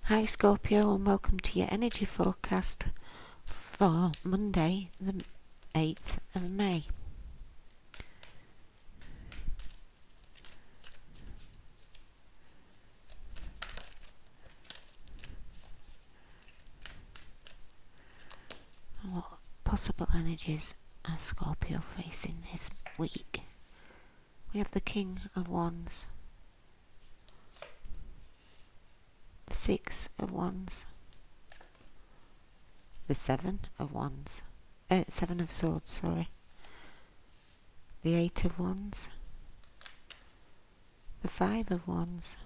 Hi Scorpio, and welcome to your energy forecast for Monday the 8th of May. What possible energies are Scorpio facing this week? We have the King of Wands, the Six of Wands, the Seven of Wands, Seven of Swords, sorry, the Eight of Wands, the Five of Wands,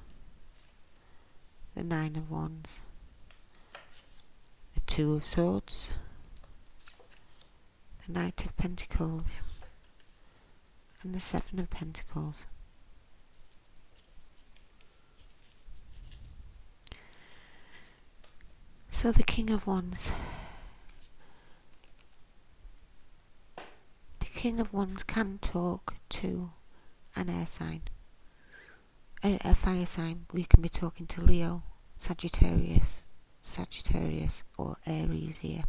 the Nine of Wands, the Two of Swords, the Knight of Pentacles, and the Seven of Pentacles. So the King of Wands. The King of Wands can talk to an air sign, a fire sign. We can be talking to Leo, Sagittarius, or Aries here.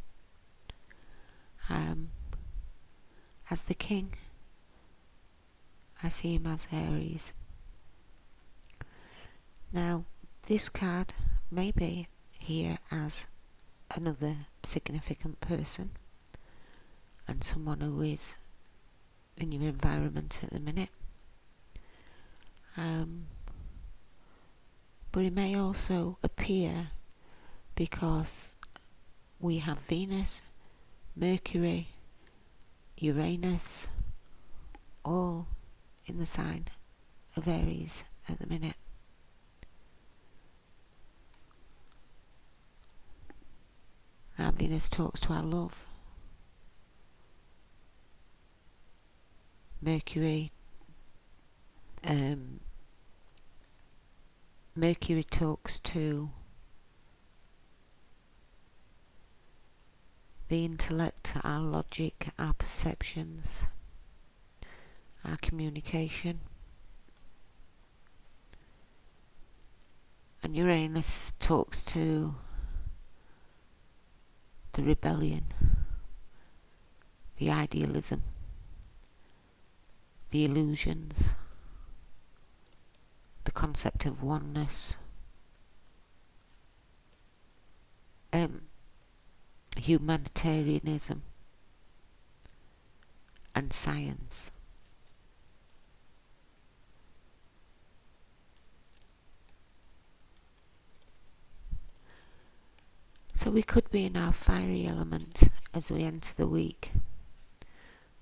As the King, I see him as Aries. Now, this card may be here as another significant person and someone who is in your environment at the minute. But it may also appear because we have Venus, Mercury, Uranus, all in the sign of Aries at the minute. Now Venus talks to our love. Mercury talks to the intellect, our logic, our perceptions, our communication. And Uranus talks to the rebellion, the idealism, the illusions, the concept of oneness, humanitarianism, and science. So we could be in our fiery element as we enter the week.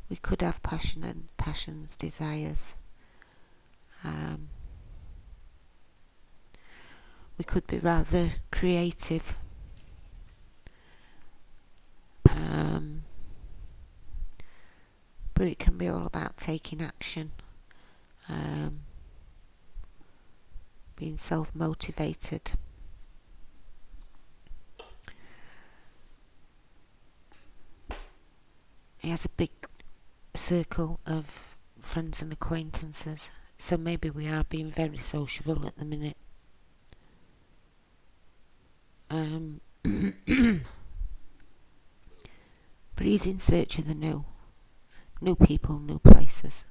We could have passions, desires. We could be rather creative. But it can be all about taking action, being self-motivated. He has a big circle of friends and acquaintances, so maybe we are being very sociable at the minute. But he's in search of the new people, new places.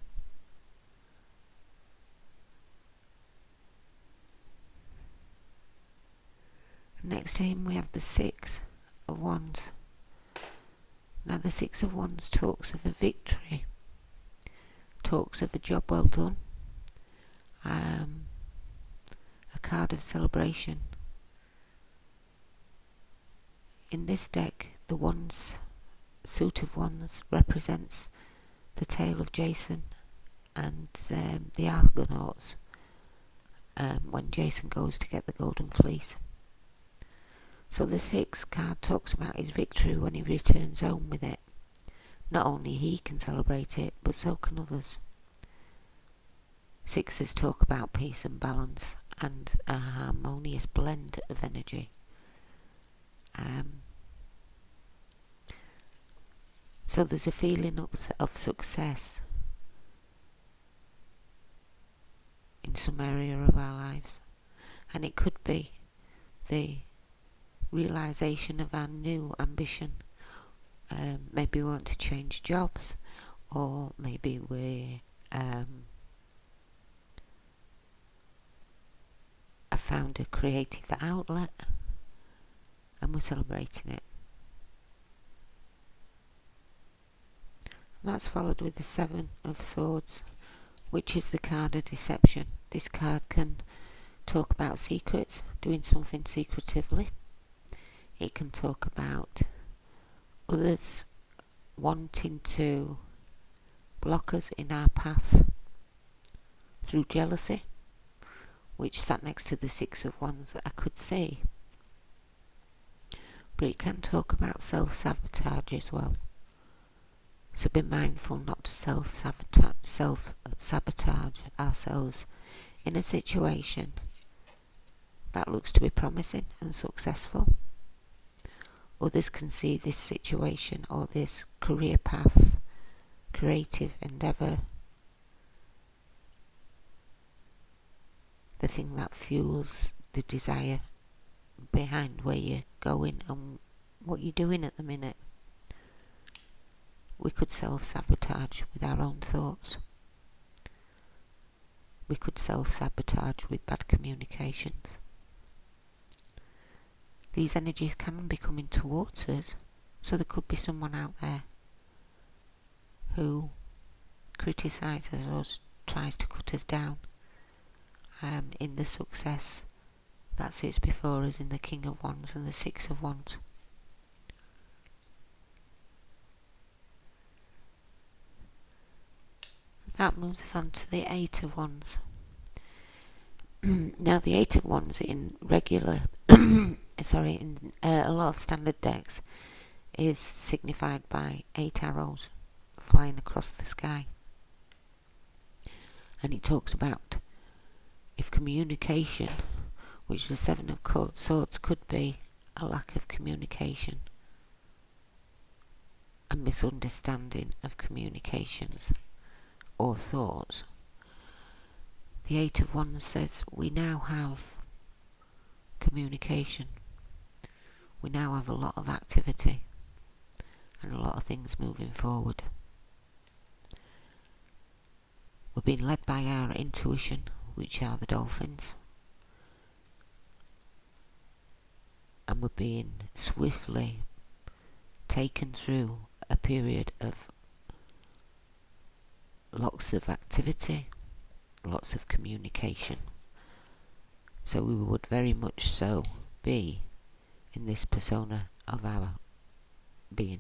Next to him we have the Six of Wands. Now the Six of Wands talks of a victory, talks of a job well done, a card of celebration. In this deck, the Wands, suit of Wands, represents the tale of Jason and the Argonauts when Jason goes to get the golden fleece. So the Six card talks about his victory when he returns home with it. Not only he can celebrate it, but so can others. Sixes talk about peace and balance and a harmonious blend of energy. So there's a feeling of success in some area of our lives, and it could be the realisation of our new ambition. Maybe we want to change jobs, or maybe we have found a creative outlet and we're celebrating it. That's followed with the Seven of Swords, which is the card of deception. This card can talk about secrets, doing something secretively. It can talk about others wanting to block us in our path through jealousy, which sat next to the Six of Wands that I could see. But it can talk about self-sabotage as well. So be mindful not to self-sabotage ourselves in a situation that looks to be promising and successful. Others can see this situation or this career path, creative endeavour, the thing that fuels the desire behind where you're going and what you're doing at the minute. We could self-sabotage with our own thoughts. We could self-sabotage with bad communications. These energies can be coming towards us, so there could be someone out there who criticises us, tries to cut us down in the success that sits before us in the King of Wands and the Six of Wands. That moves us on to the Eight of Wands. Now the Eight of Wands in regular, in a lot of standard decks is signified by 8 arrows flying across the sky. And it talks about if communication, which the Seven of Swords could be a lack of communication, a misunderstanding of communications or thoughts. The Eight of Wands says we now have communication. We now have a lot of activity and a lot of things moving forward. We're being led by our intuition, which are the dolphins. And we're being swiftly taken through a period of lots of activity, lots of communication. So we would very much so be in this persona of our being.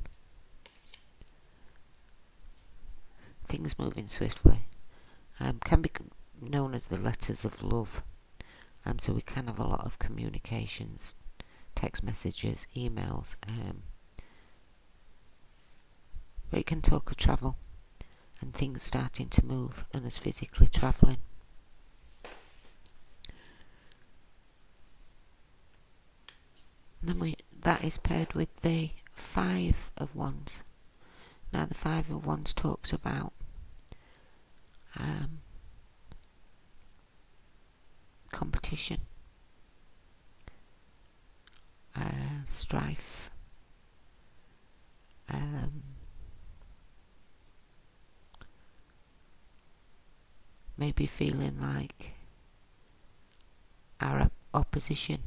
Things moving swiftly can be known as the letters of love. So we can have a lot of communications, text messages, emails, but it can talk of travel and things starting to move and us physically travelling. And then that is paired with the Five of Wands. Now the Five of Wands talks about competition, strife, maybe feeling like our opposition,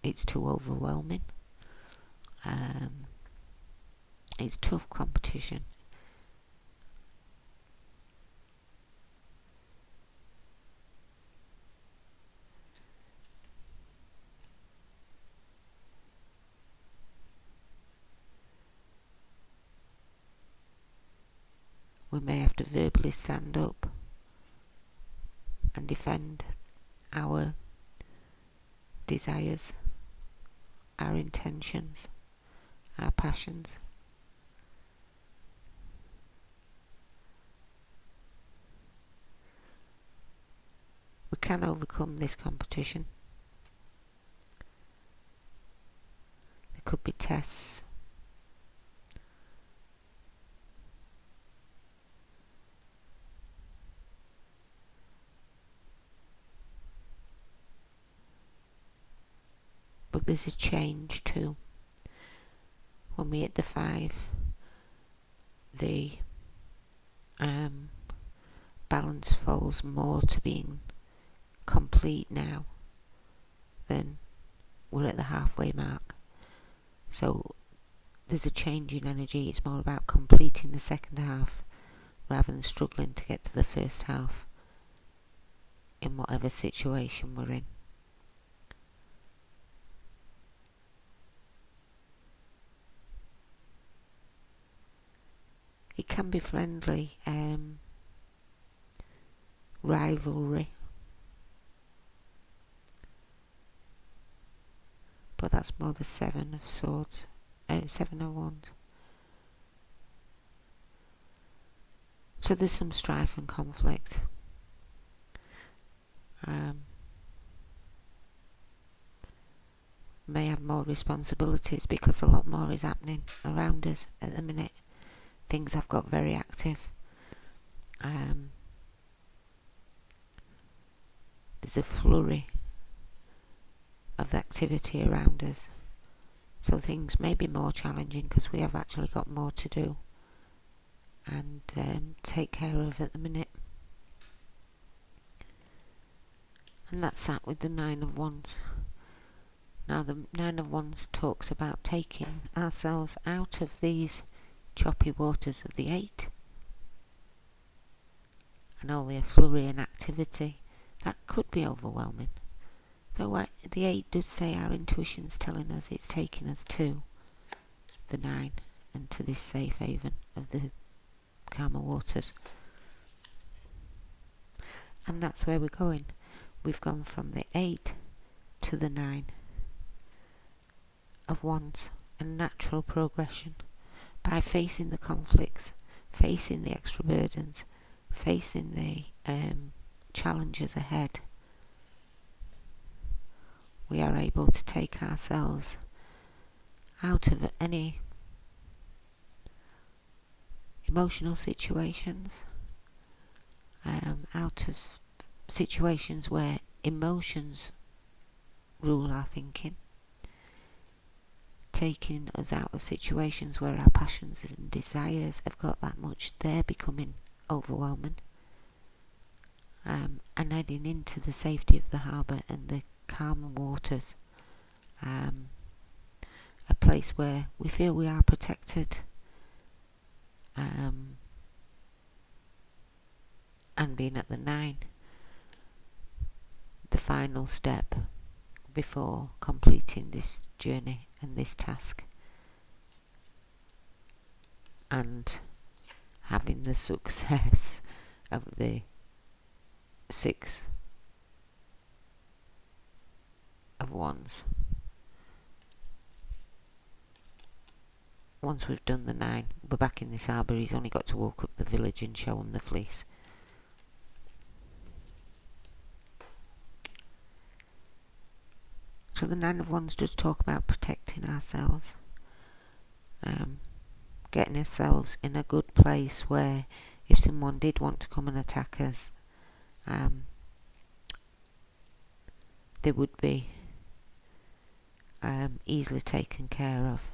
it's too overwhelming. It's tough competition. We may have to verbally stand up and defend our desires, our intentions, our passions. We can overcome this competition. There could be tests. but there's a change too. When we hit the 5, the balance falls more to being complete now than we're at the halfway mark. So there's a change in energy. It's more about completing the second half rather than struggling to get to the first half in whatever situation we're in. It can be friendly, rivalry, but that's more the 7 of swords, 7 of wands. So there's some strife and conflict. May have more responsibilities because a lot more is happening around us at the minute. Things have got very active. There's a flurry of activity around us. So things may be more challenging because we have actually got more to do and take care of at the minute. And that's that with the 9 of wands. Now the 9 of wands talks about taking ourselves out of these choppy waters of the 8 and all the flurry and activity that could be overwhelming. Though the 8 does say our intuition's telling us it's taking us to the 9 and to this safe haven of the calmer waters. And that's where we're going. We've gone from the 8 to the 9 of wands, and natural progression by facing the conflicts, facing the extra burdens, facing the challenges ahead. We are able to take ourselves out of any emotional situations, out of situations where emotions rule our thinking, taking us out of situations where our passions and desires have got that much, they're becoming overwhelming, and heading into the safety of the harbour and the calm waters, a place where we feel we are protected, and being at the 9, the final step before completing this journey and this task and having the success of the 6 of wands. Once we've done the 9, we're back in this harbour. He's only got to walk up the village and show him the fleece. So the 9 of wands does talk about protecting ourselves, getting ourselves in a good place where if someone did want to come and attack us, they would be easily taken care of.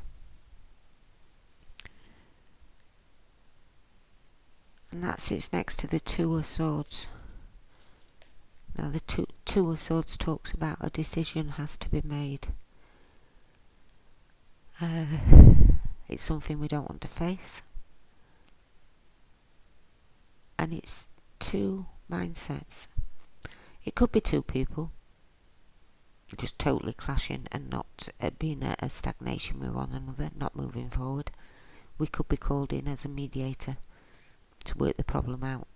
And that sits next to the 2 of swords. Now the two of swords talks about a decision has to be made. It's something we don't want to face. And it's 2 mindsets. It could be 2 people just totally clashing and not being a stagnation with one another, not moving forward. We could be called in as a mediator to work the problem out,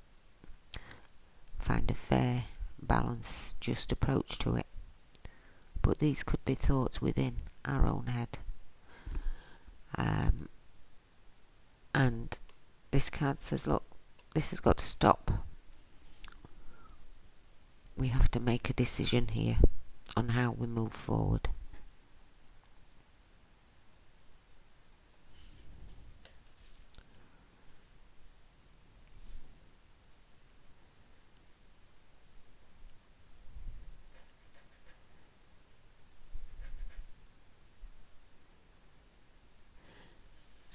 find a fair, balanced, just approach to it. But these could be thoughts within our own head. And this card says, look, this has got to stop. We have to make a decision here on how we move forward.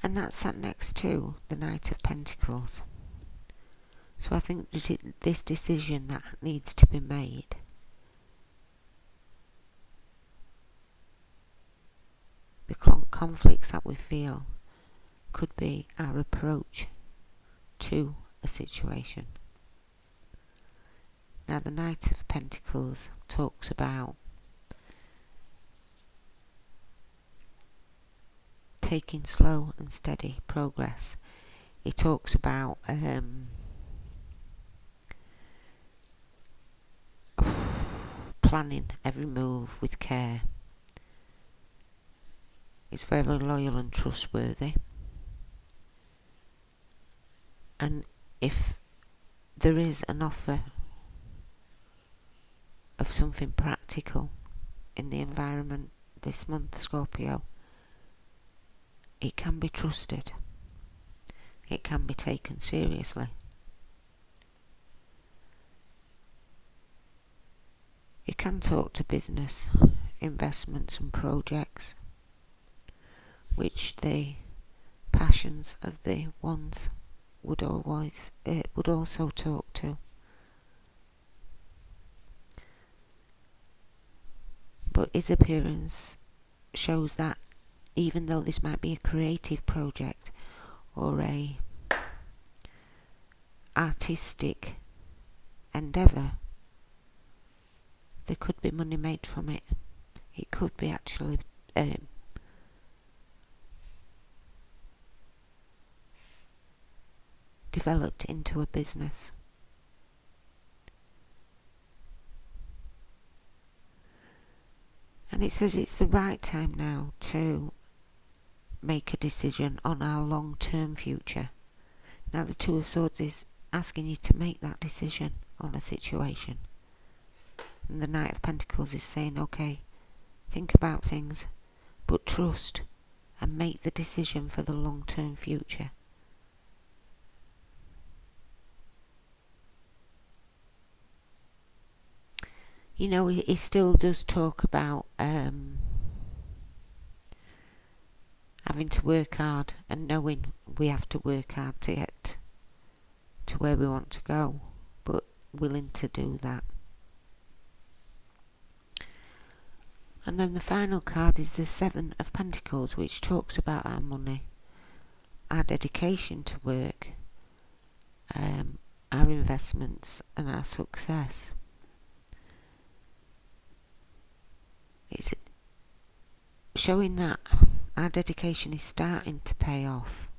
And that's sat next to the Knight of Pentacles. So I think that this decision that needs to be made, the conflicts that we feel, could be our approach to a situation. Now the Knight of Pentacles talks about taking slow and steady progress. He talks about planning every move with care. He's very loyal and trustworthy. And if there is an offer of something practical in the environment this month, Scorpio, it can be trusted. It can be taken seriously. You can talk to business, investments and projects, which the passions of the ones would also talk to. But his appearance shows that even though this might be a creative project or a artistic endeavour, there could be money made from it. It could be actually developed into a business. And it says it's the right time now to make a decision on our long-term future. Now the Two of Swords is asking you to make that decision on a situation. And the Knight of Pentacles is saying, okay, think about things, but trust and make the decision for the long-term future. You know, he still does talk about having to work hard and knowing we have to work hard to get to where we want to go, but willing to do that. And then the final card is the Seven of Pentacles, which talks about our money, our dedication to work, our investments and our success. It's showing that our dedication is starting to pay off.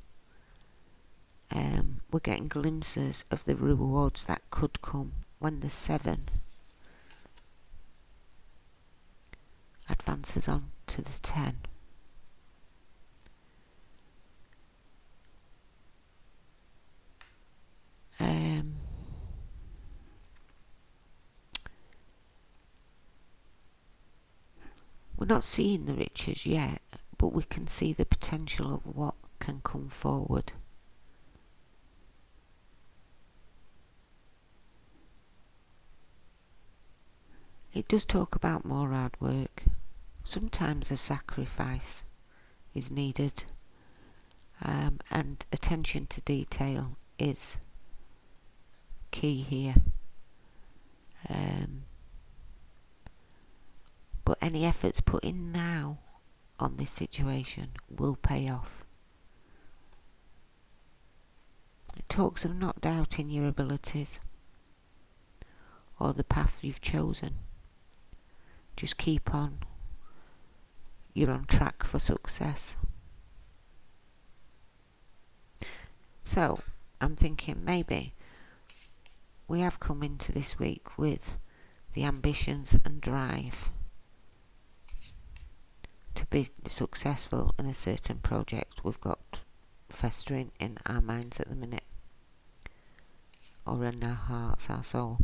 We're getting glimpses of the rewards that could come when the 7 advances on to the 10. We're not seeing the riches yet, but we can see the potential of what can come forward. It does talk about more hard work. Sometimes a sacrifice is needed, and attention to detail is key here. But any efforts put in now on this situation will pay off. It talks of not doubting your abilities or the path you've chosen. Just keep on. You're on track for success. So, I'm thinking maybe we have come into this week with the ambitions and drive to be successful in a certain project we've got festering in our minds at the minute, or in our hearts, our soul.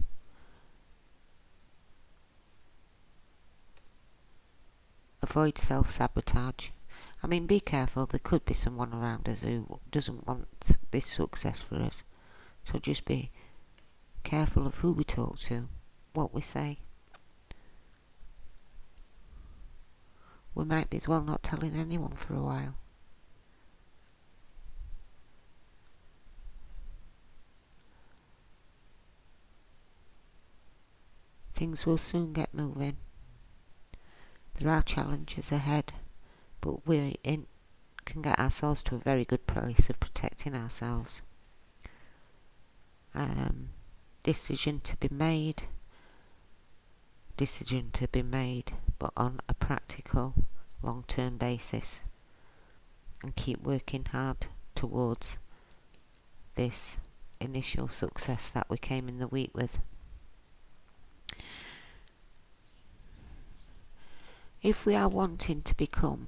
Avoid self-sabotage. I mean, be careful, there could be someone around us who doesn't want this success for us, so just be careful of who we talk to, what we say. We might be as well not telling anyone for a while. things will soon get moving. There are challenges ahead, but can get ourselves to a very good place of protecting ourselves. Decision to be made, but on a practical, long-term basis, and keep working hard towards this initial success that we came in the week with. If we are wanting to become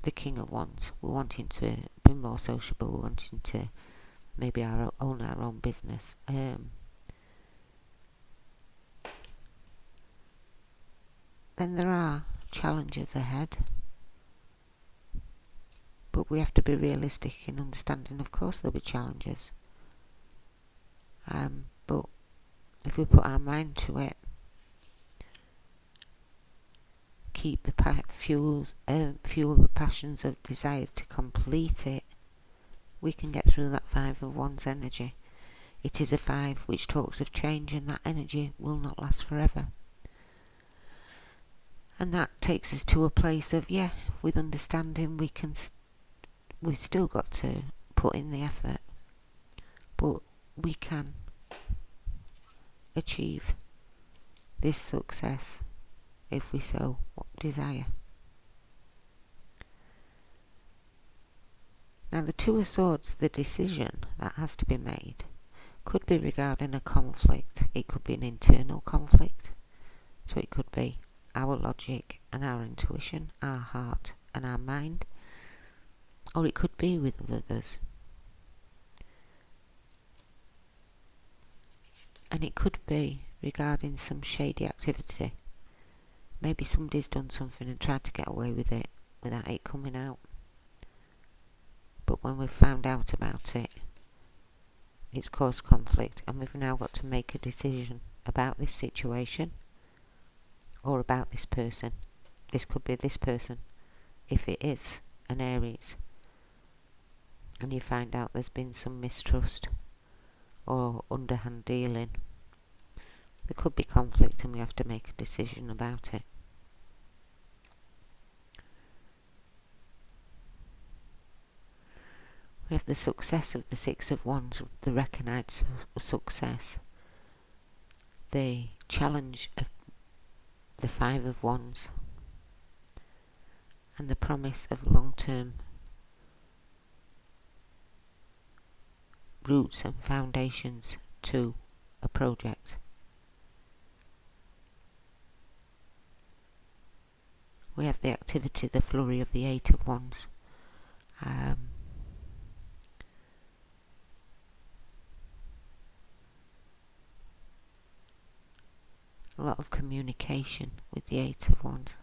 the King of Wands, we're wanting to be more sociable, we're wanting to maybe own our own business, then there are challenges ahead, but we have to be realistic in understanding, of course there'll be challenges, but if we put our mind to it, keep the fuel the passions of desire to complete it, we can get through that 5 of Wands energy. It is a 5 which talks of change, and that energy will not last forever. And that takes us to a place of, with understanding, we've still got to put in the effort, but we can achieve this success if we so desire. Now the Two of Swords, the decision that has to be made, could be regarding a conflict. It could be an internal conflict, so it could be our logic and our intuition, our heart and our mind, or it could be with others. And it could be regarding some shady activity. Maybe somebody's done something and tried to get away with it without it coming out. But when we've found out about it, it's caused conflict, and we've now got to make a decision about this situation or about this person. This could be this person if it is an Aries, and you find out there's been some mistrust or underhand dealing. There could be conflict, and we have to make a decision about it. We have the success of the 6 of Wands, the recognised success. The challenge of the 5 of Wands, and the promise of long-term roots and foundations to a project. We have the activity, the flurry of the 8 of Wands. A lot of communication with the 8 of Wands,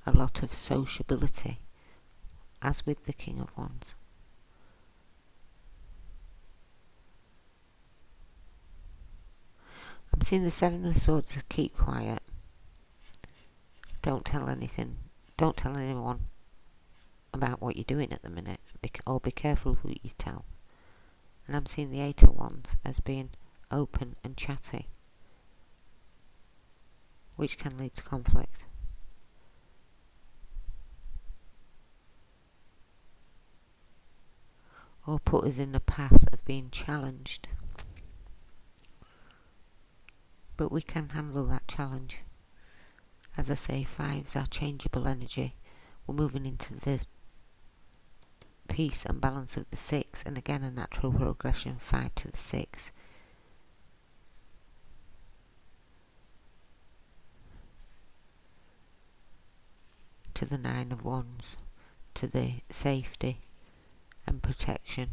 a lot of sociability, as with the King of Wands. I'm seeing the 7 of Swords as keep quiet. Don't tell anything. Don't tell anyone about what you're doing at the minute, or be careful who you tell. And I'm seeing the 8 of Wands as being open and chatty, which can lead to conflict. Or put us in the path of being challenged. But we can handle that challenge. As I say, 5s are changeable energy. We're moving into the peace and balance of the 6, and again a natural progression, 5 to the 6. To the 9 of Wands, to the safety and protection.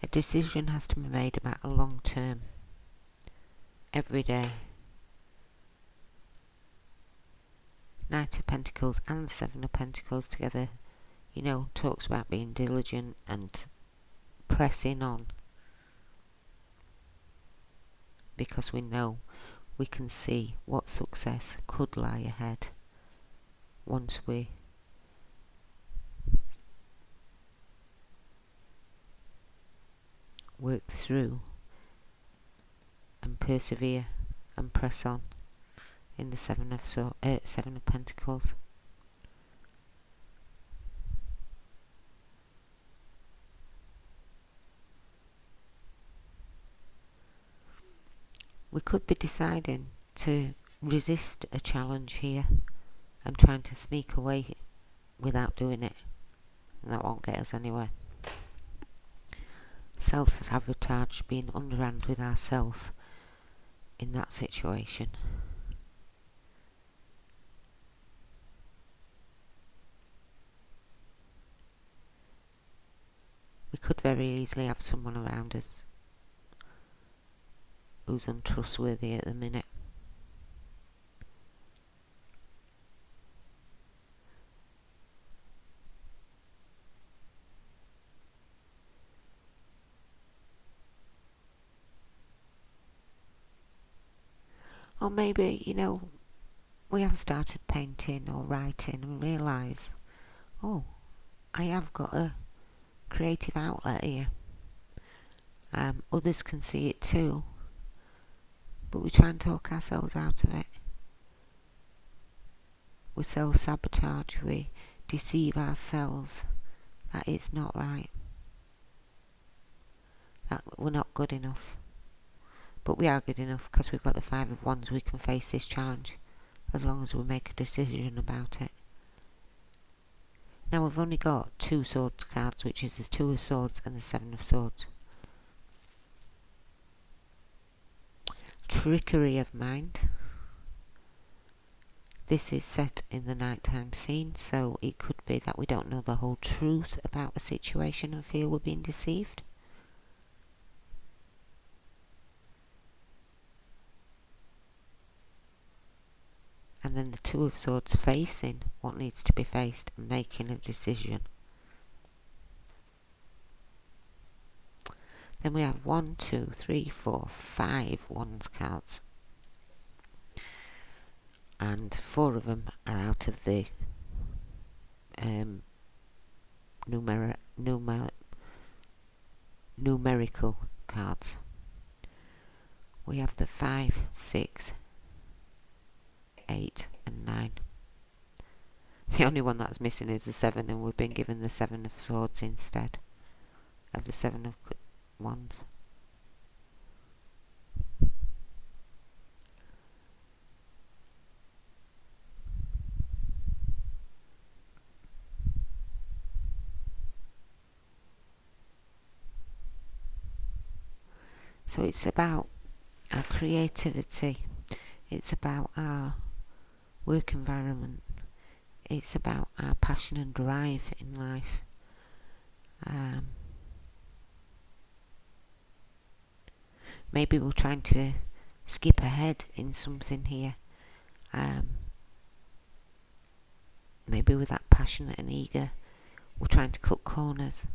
A decision has to be made about a long term, every day. Knight of Pentacles and the 7 of Pentacles together, talks about being diligent and pressing on, because we know we can see what success could lie ahead once we through and persevere and press on in the Seven of Pentacles. We could be deciding to resist a challenge here and trying to sneak away without doing it, and that won't get us anywhere. Self-sabotage, being underhand with ourselves in that situation. We could very easily have someone around us who's untrustworthy at the minute. Or maybe, we have started painting or writing and realise, oh, I have got a creative outlet here. Others can see it too, but we try and talk ourselves out of it. We self-sabotage, we deceive ourselves that it's not right, that we're not good enough. But we are good enough because we've got the Five of Wands. We can face this challenge as long as we make a decision about it. Now we've only got 2 Swords cards, which is the Two of Swords and the Seven of Swords. Trickery of mind. This is set in the nighttime scene, so it could be that we don't know the whole truth about a situation and feel we're being deceived. And then the Two of Swords facing what needs to be faced and making a decision. Then we have 1, 2, 3, 4, 5 Wands cards. And 4 of them are out of the numerical cards. We have the 5, 6, 8 and 9. The only one that's missing is the 7, and we've been given the 7 of Swords instead of the 7 of Wands. So it's about our creativity, it's about our work environment, it's about our passion and drive in life. Maybe we're trying to skip ahead in something here. Maybe with that passionate and eager, we're trying to cut corners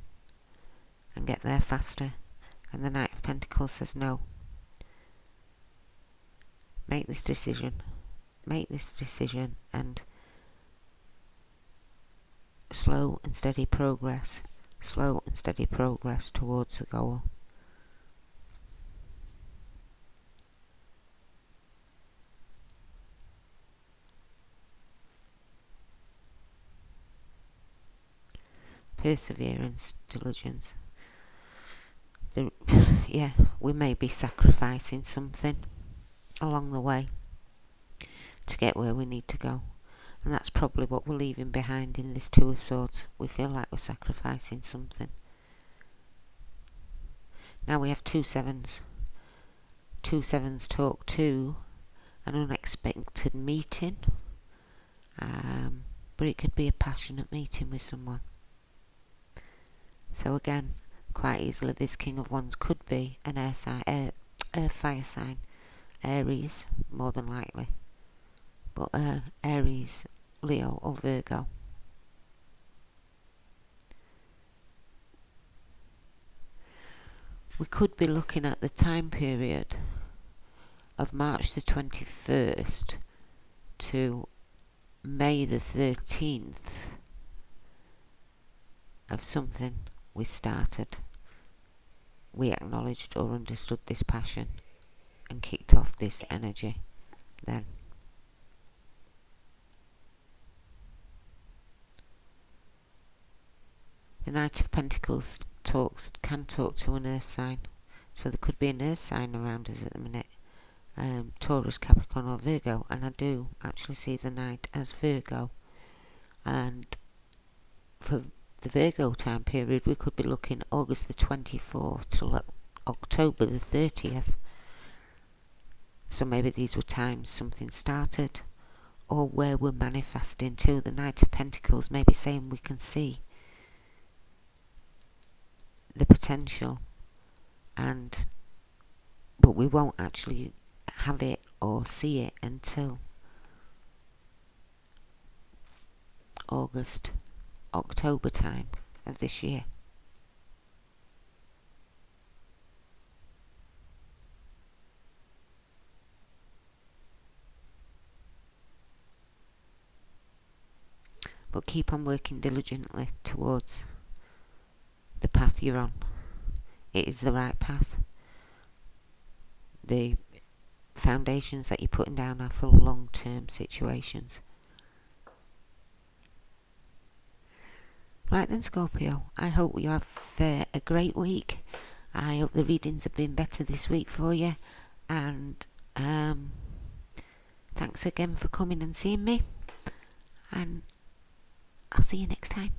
and get there faster. And the Knight of Pentacles says no. Make this decision and slow and steady progress towards the goal. Perseverance, diligence. We may be sacrificing something along the way to get where we need to go, and that's probably what we're leaving behind in this Two of Swords. We feel like we're sacrificing something. Now we have 2 sevens. 2 sevens talk to an unexpected meeting, but it could be a passionate meeting with someone. So again, quite easily this King of Wands could be an fire sign, Aries more than likely, but Aries, Leo or Virgo. We could be looking at the time period of March the 21st to May the 13th of something we started. we acknowledged or understood this passion and kicked off this energy then. The Knight of Pentacles can talk to an earth sign, so there could be an earth sign around us at the minute, Taurus, Capricorn or Virgo, and I do actually see the Knight as Virgo. And for the Virgo time period, we could be looking August the 24th to October the 30th. So maybe these were times something started, or where we're manifesting too. The Knight of Pentacles may be saying we can see the potential, but we won't actually have it or see it until October time of this year. But keep on working diligently towards the path you're on. It is the right path. The foundations that you're putting down are for long-term situations. Right then, Scorpio, I hope you have a great week. I hope the readings have been better this week for you, and thanks again for coming and seeing me, and I'll see you next time.